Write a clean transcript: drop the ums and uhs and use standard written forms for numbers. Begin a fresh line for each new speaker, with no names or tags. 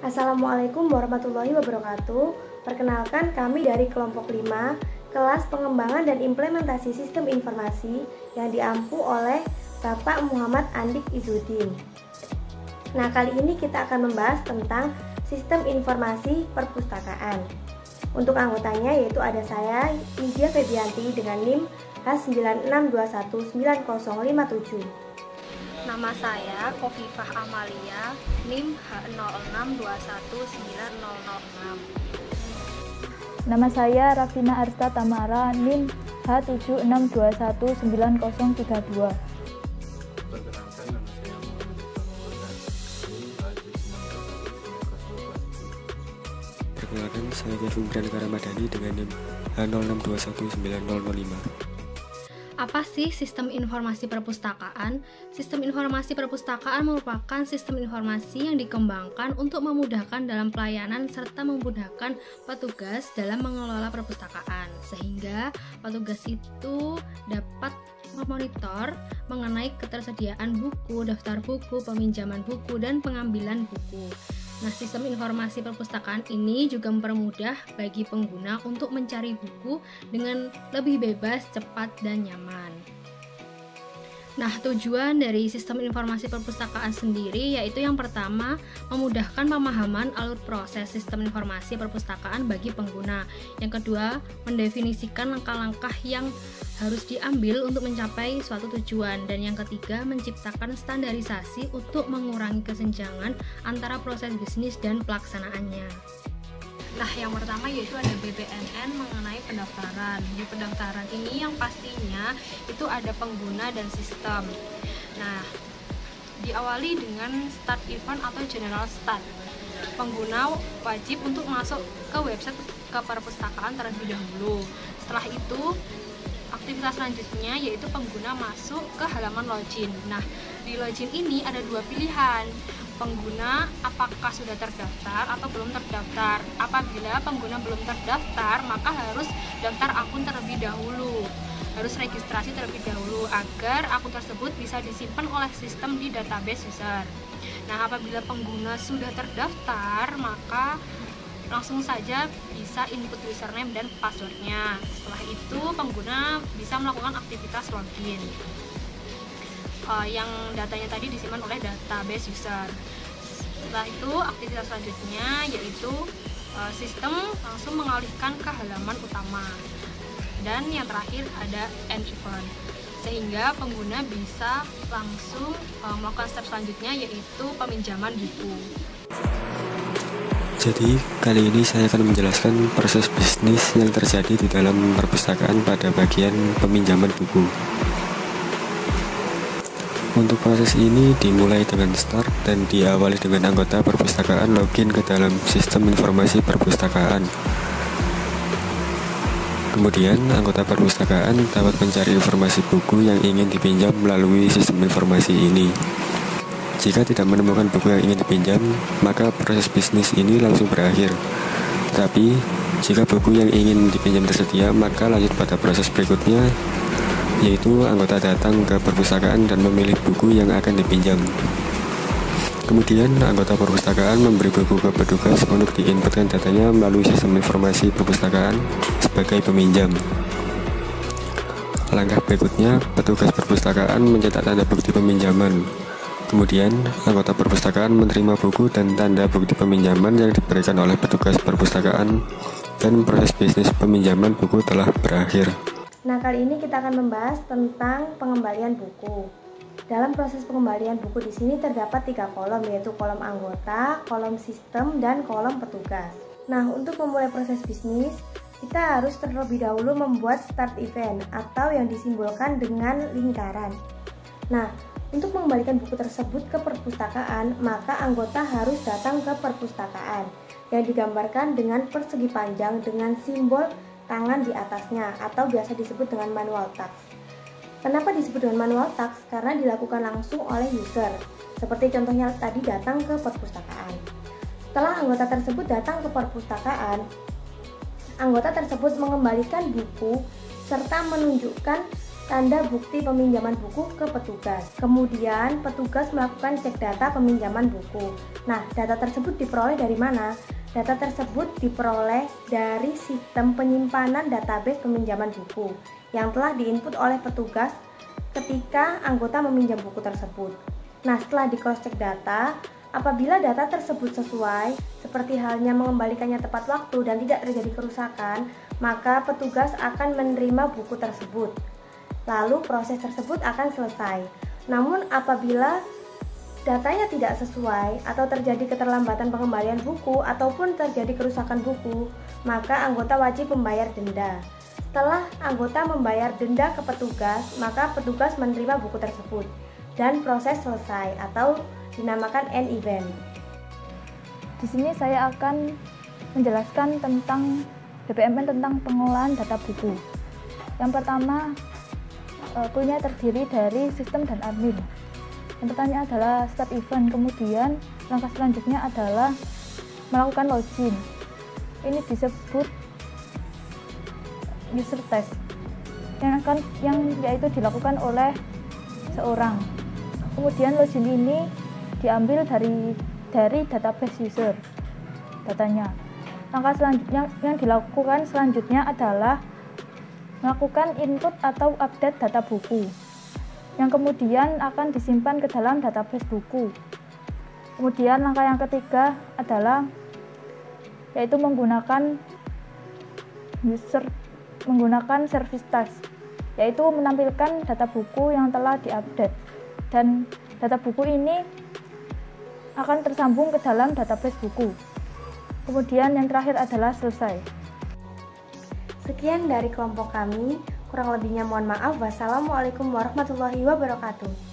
Assalamualaikum warahmatullahi wabarakatuh. Perkenalkan, kami dari kelompok 5, kelas pengembangan dan implementasi sistem informasi yang diampu oleh Bapak Muhammad Andik Izzuddin. Nah, kali ini kita akan membahas tentang sistem informasi perpustakaan. Untuk anggotanya yaitu ada saya, Lydia Febianti dengan NIM H96219057.
Nama saya Kofifah Amalia, NIM H06219006.
Nama saya Rafina Arsta Tamara, NIM H76219032.
Perkenalkan, nama saya Muhammad Iqbal. Perkenalkan, saya Kevin Branka Ramadhani dengan NIM H06219005.
Apa sih sistem informasi perpustakaan? Sistem informasi perpustakaan merupakan sistem informasi yang dikembangkan untuk memudahkan dalam pelayanan serta memudahkan petugas dalam mengelola perpustakaan, sehingga petugas itu dapat memonitor mengenai ketersediaan buku, daftar buku, peminjaman buku, dan pengambilan buku. Nah, sistem informasi perpustakaan ini juga mempermudah bagi pengguna untuk mencari buku dengan lebih bebas, cepat, dan nyaman. Nah, tujuan dari sistem informasi perpustakaan sendiri yaitu yang pertama, memudahkan pemahaman alur proses sistem informasi perpustakaan bagi pengguna. Yang kedua, mendefinisikan langkah-langkah yang harus diambil untuk mencapai suatu tujuan. Dan yang ketiga, menciptakan standarisasi untuk mengurangi kesenjangan antara proses bisnis dan pelaksanaannya. Nah, yang pertama yaitu ada BPNN mengenai pendaftaran. Di pendaftaran ini yang pastinya itu ada pengguna dan sistem. Nah, diawali dengan start event atau general start. Pengguna wajib untuk masuk ke website ke perpustakaan terlebih dahulu. Setelah itu, aktivitas selanjutnya yaitu pengguna masuk ke halaman login. Nah, di login ini ada dua pilihan. Pengguna apakah sudah terdaftar atau belum terdaftar. Apabila pengguna belum terdaftar, maka harus daftar akun terlebih dahulu. Harus registrasi terlebih dahulu agar akun tersebut bisa disimpan oleh sistem di database user. Nah, apabila pengguna sudah terdaftar, maka langsung saja bisa input username dan passwordnya. Setelah itu, pengguna bisa melakukan aktivitas login. Yang datanya tadi disimpan oleh database user. Setelah itu, aktivitas selanjutnya yaitu sistem langsung mengalihkan ke halaman utama. Dan yang terakhir ada end event, sehingga pengguna bisa langsung melakukan step selanjutnya yaitu peminjaman buku.
Jadi, kali ini saya akan menjelaskan proses bisnis yang terjadi di dalam perpustakaan pada bagian peminjaman buku. Untuk proses ini dimulai dengan start dan diawali dengan anggota perpustakaan login ke dalam sistem informasi perpustakaan. Kemudian, anggota perpustakaan dapat mencari informasi buku yang ingin dipinjam melalui sistem informasi ini. Jika tidak menemukan buku yang ingin dipinjam, maka proses bisnis ini langsung berakhir. Tetapi, jika buku yang ingin dipinjam tersedia, maka lanjut pada proses berikutnya, yaitu anggota datang ke perpustakaan dan memilih buku yang akan dipinjam. Kemudian, anggota perpustakaan memberi buku ke petugas untuk diinputkan datanya melalui sistem informasi perpustakaan sebagai peminjam. Langkah berikutnya, petugas perpustakaan mencetak tanda bukti peminjaman. Kemudian, anggota perpustakaan menerima buku dan tanda bukti peminjaman yang diberikan oleh petugas perpustakaan, dan proses bisnis peminjaman buku telah berakhir.
Nah, kali ini kita akan membahas tentang pengembalian buku. Dalam proses pengembalian buku di sini terdapat 3 kolom, yaitu kolom anggota, kolom sistem, dan kolom petugas. Nah, untuk memulai proses bisnis, kita harus terlebih dahulu membuat start event atau yang disimbolkan dengan lingkaran. Nah, untuk mengembalikan buku tersebut ke perpustakaan, maka anggota harus datang ke perpustakaan yang digambarkan dengan persegi panjang dengan simbol tangan di atasnya atau biasa disebut dengan manual task. Kenapa disebut dengan manual task? Karena dilakukan langsung oleh user. Seperti contohnya tadi datang ke perpustakaan. Setelah anggota tersebut datang ke perpustakaan, anggota tersebut mengembalikan buku serta menunjukkan tanda bukti peminjaman buku ke petugas. Kemudian petugas melakukan cek data peminjaman buku. Nah, data tersebut diperoleh dari mana? Data tersebut diperoleh dari sistem penyimpanan database peminjaman buku yang telah diinput oleh petugas ketika anggota meminjam buku tersebut. Nah, setelah di cross check data, apabila data tersebut sesuai, seperti halnya mengembalikannya tepat waktu dan tidak terjadi kerusakan, maka petugas akan menerima buku tersebut. Lalu proses tersebut akan selesai. Namun apabila datanya tidak sesuai atau terjadi keterlambatan pengembalian buku ataupun terjadi kerusakan buku, maka anggota wajib membayar denda. Setelah anggota membayar denda ke petugas, maka petugas menerima buku tersebut dan proses selesai atau dinamakan end event.
Di sini saya akan menjelaskan tentang BPMN tentang pengolahan data buku. Yang pertama, poolnya terdiri dari sistem dan admin. Yang pertama adalah start event, kemudian langkah selanjutnya adalah melakukan login. Ini disebut user test yang yaitu dilakukan oleh seorang. Kemudian login ini diambil dari database user datanya. Langkah selanjutnya yang dilakukan selanjutnya adalah melakukan input atau update data buku yang kemudian akan disimpan ke dalam database buku. Kemudian langkah yang ketiga adalah yaitu menggunakan service task, yaitu menampilkan data buku yang telah diupdate, dan data buku ini akan tersambung ke dalam database buku. Kemudian yang terakhir adalah selesai.
Sekian dari kelompok kami. Kurang lebihnya mohon maaf. Wassalamualaikum warahmatullahi wabarakatuh.